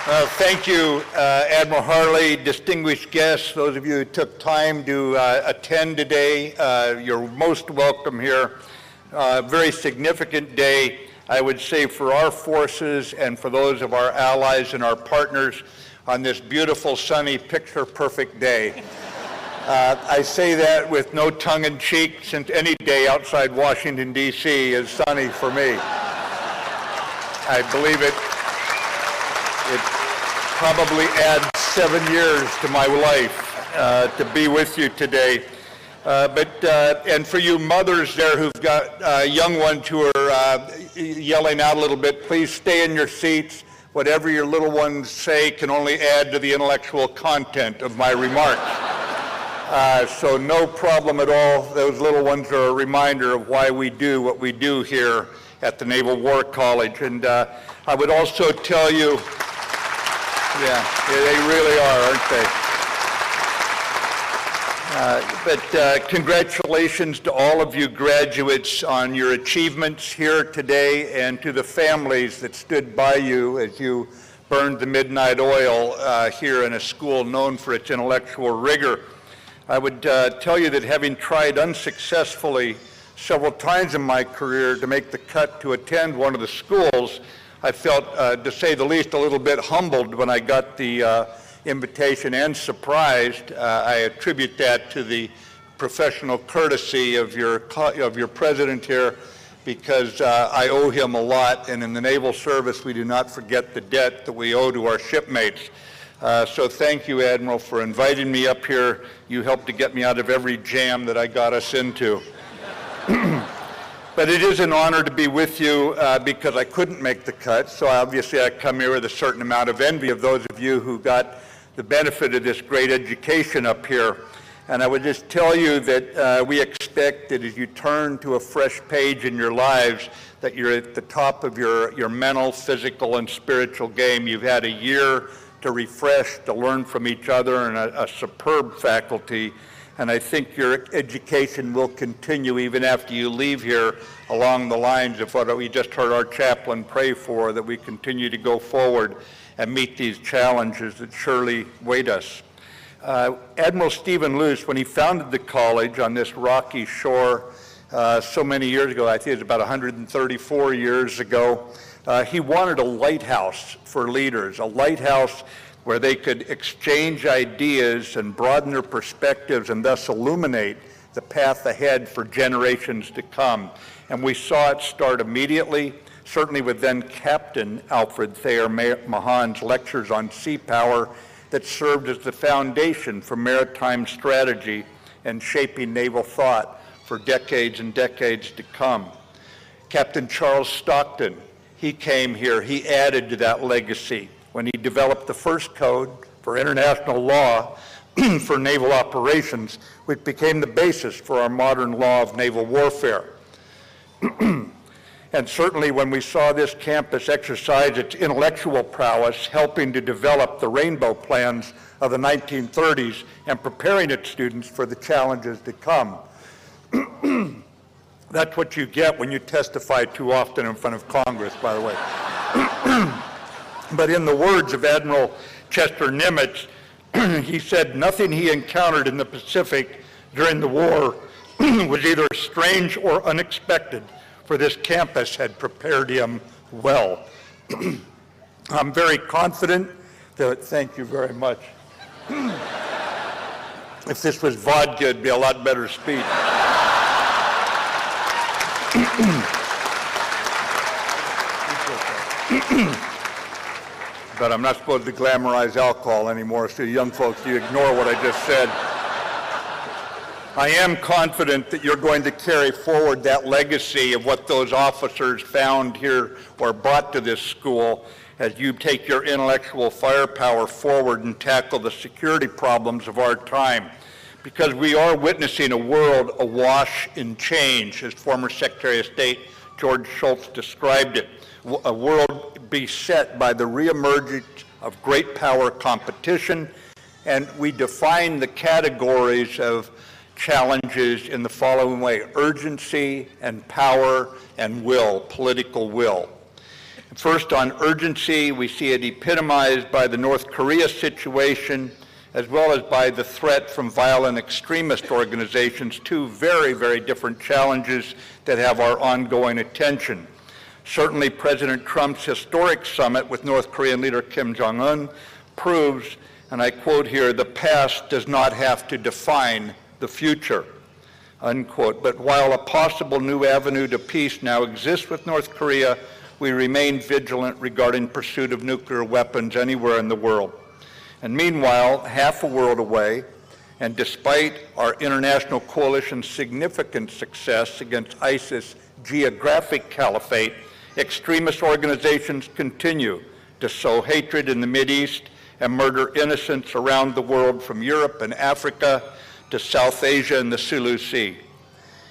Thank you, Admiral Harley, distinguished guests, those of you who took time to attend today. You're most welcome here. Very significant day, I would say, for our forces and for those of our allies and our partners on this beautiful, sunny, picture-perfect day. I say that with no tongue-in-cheek, since any day outside Washington, D.C. is sunny for me. I believe it probably adds 7 years to my life to be with you today. And for you mothers there who've got young ones who are yelling out a little bit, please stay in your seats. Whatever your little ones say can only add to the intellectual content of my remarks. So no problem at all. Those little ones are a reminder of why we do what we do here at the Naval War College. And I would also tell you, yeah, they really are, aren't they? But congratulations to all of you graduates on your achievements here today, and to the families that stood by you as you burned the midnight oil here in a school known for its intellectual rigor. I would tell you that having tried unsuccessfully several times in my career to make the cut to attend one of the schools, I felt, to say the least, a little bit humbled when I got the invitation and surprised. I attribute that to the professional courtesy of your president here, because I owe him a lot, and in the naval service we do not forget the debt that we owe to our shipmates. So thank you, Admiral, for inviting me up here. You helped to get me out of every jam that I got us into. But it is an honor to be with you because I couldn't make the cut, so obviously I come here with a certain amount of envy of those of you who got the benefit of this great education up here. And I would just tell you that we expect that as you turn to a fresh page in your lives, that you're at the top of your mental, physical, and spiritual game. You've had a year to refresh, to learn from each other, and a superb faculty. And I think your education will continue even after you leave here along the lines of what we just heard our chaplain pray for, that we continue to go forward and meet these challenges that surely wait us. Admiral Stephen Luce, when he founded the college on this rocky shore so many years ago, I think it was about 134 years ago, he wanted a lighthouse for leaders, a lighthouse where they could exchange ideas and broaden their perspectives and thus illuminate the path ahead for generations to come. And we saw it start immediately, certainly with then Captain Alfred Thayer Mahan's lectures on sea power that served as the foundation for maritime strategy and shaping naval thought for decades and decades to come. Captain Charles Stockton, he came here, he added to that legacy when he developed the first code for international law for naval operations, which became the basis for our modern law of naval warfare. And certainly when we saw this campus exercise its intellectual prowess, helping to develop the rainbow plans of the 1930s and preparing its students for the challenges to come. That's what you get when you testify too often in front of Congress, by the way. But in the words of Admiral Chester Nimitz, he said nothing he encountered in the Pacific during the war was either strange or unexpected, for this campus had prepared him well. I'm very confident that, thank you very much. If this was vodka, it'd be a lot better speech. But I'm not supposed to glamorize alcohol anymore, so young folks, you ignore what I just said. I am confident that you're going to carry forward that legacy of what those officers found here or brought to this school as you take your intellectual firepower forward and tackle the security problems of our time. Because we are witnessing a world awash in change, as former Secretary of State George Shultz described it, a world beset by the reemergence of great power competition, and we define the categories of challenges in the following way: urgency and power and will, political will. First, on urgency, we see it epitomized by the North Korea situation, as well as by the threat from violent extremist organizations, two very, very different challenges that have our ongoing attention. Certainly, President Trump's historic summit with North Korean leader Kim Jong-un proves, and I quote here, "The past does not have to define the future," unquote. But while a possible new avenue to peace now exists with North Korea, we remain vigilant regarding pursuit of nuclear weapons anywhere in the world. And meanwhile, half a world away, and despite our international coalition's significant success against ISIS' geographic caliphate, extremist organizations continue to sow hatred in the Mideast and murder innocents around the world, from Europe and Africa to South Asia and the Sulu Sea.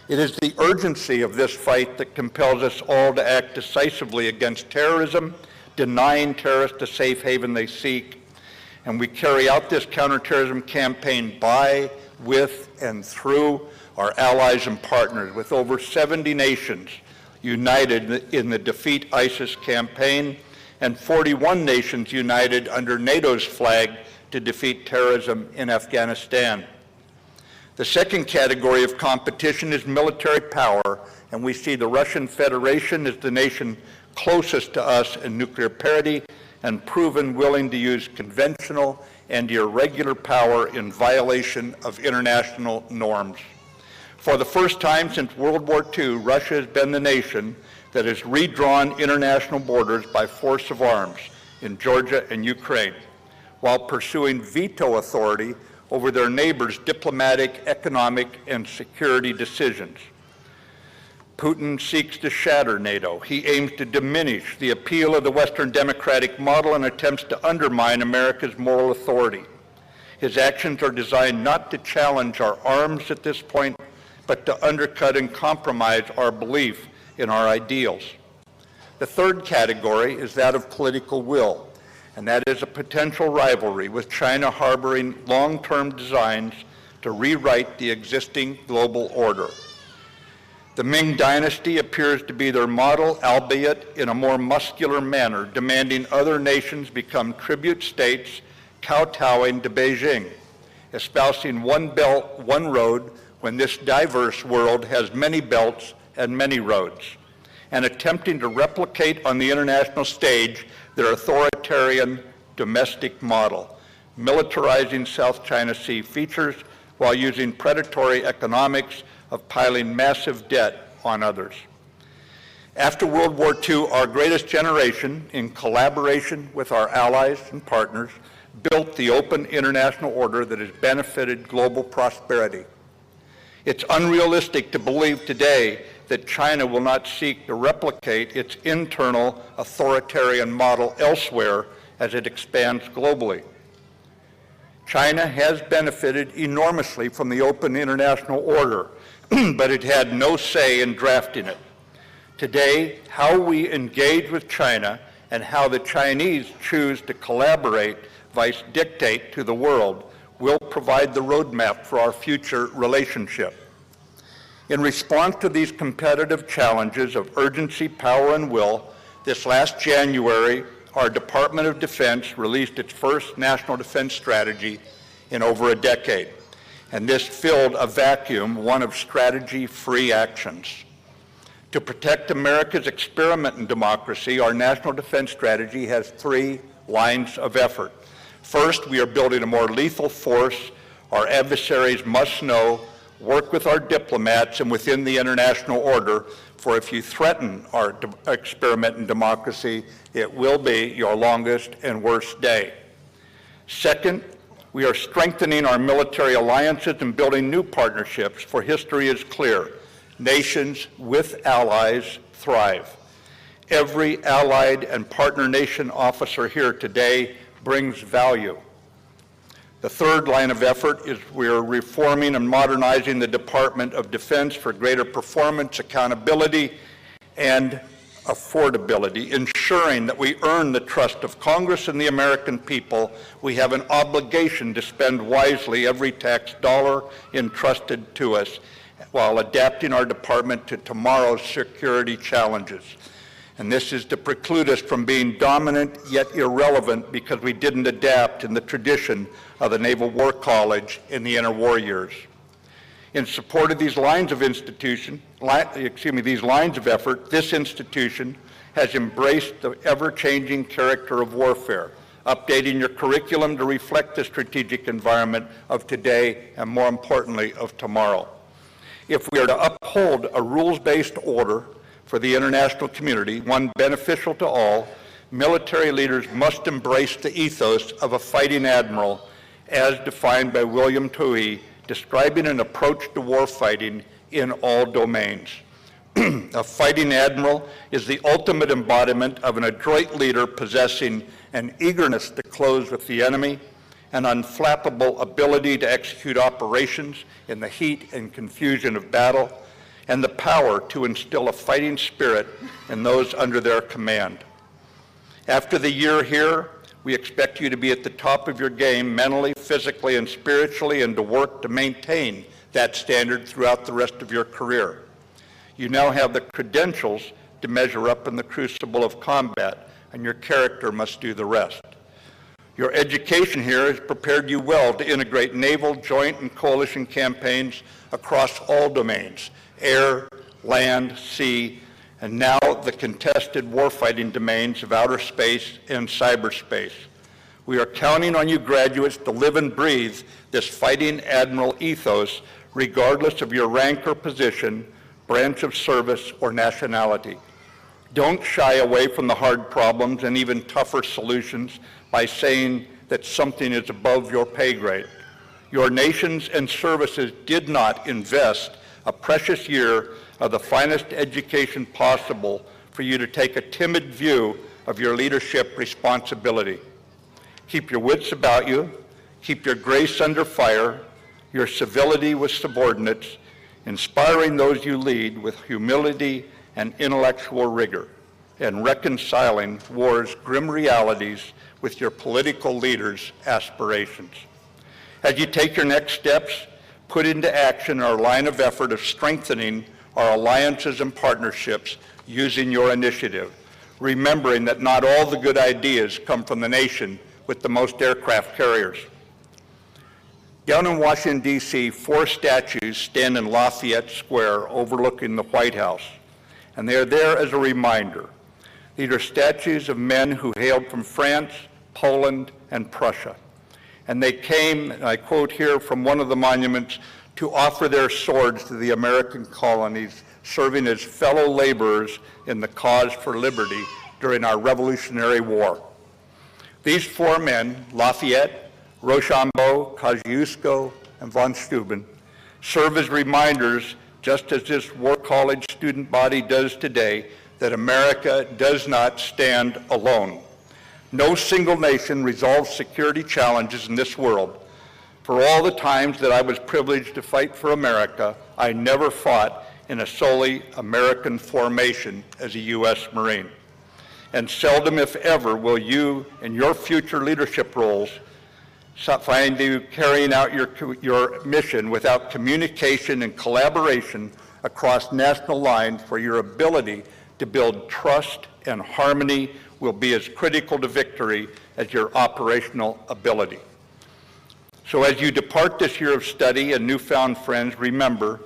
It is the urgency of this fight that compels us all to act decisively against terrorism, denying terrorists the safe haven they seek. And we carry out this counterterrorism campaign by, with, and through our allies and partners, with over 70 nations united in the Defeat ISIS campaign and 41 nations united under NATO's flag to defeat terrorism in Afghanistan. The second category of competition is military power, and we see the Russian Federation as the nation closest to us in nuclear parity and proven willing to use conventional and irregular power in violation of international norms. For the first time since World War II, Russia has been the nation that has redrawn international borders by force of arms in Georgia and Ukraine, while pursuing veto authority over their neighbors' diplomatic, economic, and security decisions. Putin seeks to shatter NATO. He aims to diminish the appeal of the Western democratic model and attempts to undermine America's moral authority. His actions are designed not to challenge our arms at this point, but to undercut and compromise our belief in our ideals. The third category is that of political will, and that is a potential rivalry with China harboring long-term designs to rewrite the existing global order. The Ming Dynasty appears to be their model, albeit in a more muscular manner, demanding other nations become tribute states, kowtowing to Beijing, espousing one belt, one road, when this diverse world has many belts and many roads, and attempting to replicate on the international stage their authoritarian domestic model, militarizing South China Sea features while using predatory economics of piling massive debt on others. After World War II, our greatest generation, in collaboration with our allies and partners, built the open international order that has benefited global prosperity. It's unrealistic to believe today that China will not seek to replicate its internal authoritarian model elsewhere as it expands globally. China has benefited enormously from the open international order, but it had no say in drafting it. Today, how we engage with China and how the Chinese choose to collaborate, vice dictate to the world, will provide the roadmap for our future relationship. In response to these competitive challenges of urgency, power, and will, this last January, our Department of Defense released its first national defense strategy in over a decade. And this filled a vacuum, one of strategy-free actions. To protect America's experiment in democracy, our national defense strategy has three lines of effort. First, we are building a more lethal force. Our adversaries must know, work with our diplomats and within the international order, for if you threaten our experiment in democracy, it will be your longest and worst day. Second, we are strengthening our military alliances and building new partnerships, for history is clear. Nations with allies thrive. Every allied and partner nation officer here today brings value. The third line of effort is we are reforming and modernizing the Department of Defense for greater performance, accountability, and affordability, ensuring that we earn the trust of Congress and the American people. We have an obligation to spend wisely every tax dollar entrusted to us while adapting our department to tomorrow's security challenges. And this is to preclude us from being dominant yet irrelevant because we didn't adapt in the tradition of the Naval War College in the interwar years. In support of these lines of effort, this institution has embraced the ever-changing character of warfare, updating your curriculum to reflect the strategic environment of today and, more importantly, of tomorrow. If we are to uphold a rules-based order for the international community, one beneficial to all, military leaders must embrace the ethos of a fighting admiral as defined by William Toohey, describing an approach to warfighting in all domains. A fighting admiral is the ultimate embodiment of an adroit leader possessing an eagerness to close with the enemy, an unflappable ability to execute operations in the heat and confusion of battle, and the power to instill a fighting spirit in those under their command. After the year here, we expect you to be at the top of your game mentally, physically, and spiritually, and to work to maintain that standard throughout the rest of your career. You now have the credentials to measure up in the crucible of combat, and your character must do the rest. Your education here has prepared you well to integrate naval, joint, and coalition campaigns across all domains: air, land, sea, and now the contested warfighting domains of outer space and cyberspace. We are counting on you graduates to live and breathe this fighting admiral ethos regardless of your rank or position, branch of service, or nationality. Don't shy away from the hard problems and even tougher solutions by saying that something is above your pay grade. Your nations and services did not invest a precious year of the finest education possible for you to take a timid view of your leadership responsibility. Keep your wits about you, keep your grace under fire, your civility with subordinates, inspiring those you lead with humility and intellectual rigor, and reconciling war's grim realities with your political leaders' aspirations. As you take your next steps, put into action our line of effort of strengthening our alliances and partnerships using your initiative, remembering that not all the good ideas come from the nation with the most aircraft carriers. Down in Washington, D.C., 4 statues stand in Lafayette Square overlooking the White House, and they are there as a reminder. These are statues of men who hailed from France, Poland, and Prussia. And they came, and I quote here from one of the monuments, to offer their swords to the American colonies, serving as fellow laborers in the cause for liberty during our Revolutionary War. These 4 men, Lafayette, Rochambeau, Kosciuszko, and von Steuben, serve as reminders, just as this War College student body does today, that America does not stand alone. No single nation resolves security challenges in this world. For all the times that I was privileged to fight for America, I never fought in a solely American formation as a U.S. Marine. And seldom, if ever, will you, in your future leadership roles, find you carrying out your mission without communication and collaboration across national lines, for your ability to build trust and harmony will be as critical to victory as your operational ability. So as you depart this year of study and newfound friends, remember,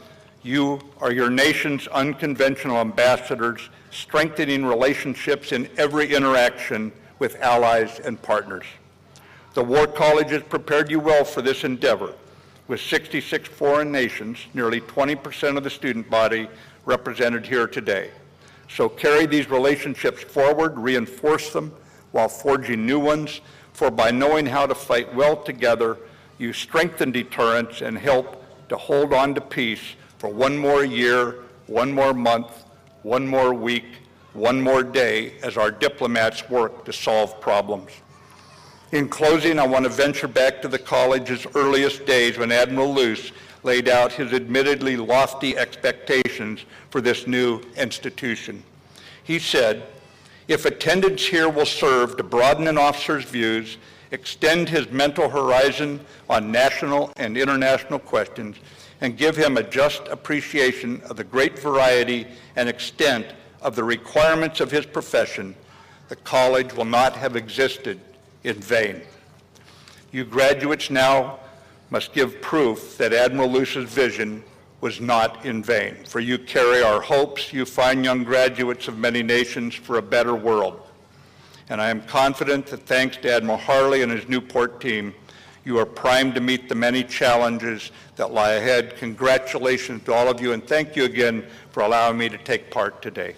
you are your nation's unconventional ambassadors, strengthening relationships in every interaction with allies and partners. The War College has prepared you well for this endeavor. With 66 foreign nations, nearly 20% of the student body represented here today. So carry these relationships forward, reinforce them while forging new ones, for by knowing how to fight well together, you strengthen deterrence and help to hold on to peace for one more year, one more month, one more week, one more day as our diplomats work to solve problems. In closing, I want to venture back to the college's earliest days when Admiral Luce laid out his admittedly lofty expectations for this new institution. He said, "If attendance here will serve to broaden an officer's views, extend his mental horizon on national and international questions, and give him a just appreciation of the great variety and extent of the requirements of his profession, the college will not have existed in vain. You graduates now must give proof that Admiral Luce's vision was not in vain, for you carry our hopes, you fine young graduates of many nations, for a better world. And I am confident that thanks to Admiral Harley and his Newport team, you are primed to meet the many challenges that lie ahead. Congratulations to all of you, and thank you again for allowing me to take part today.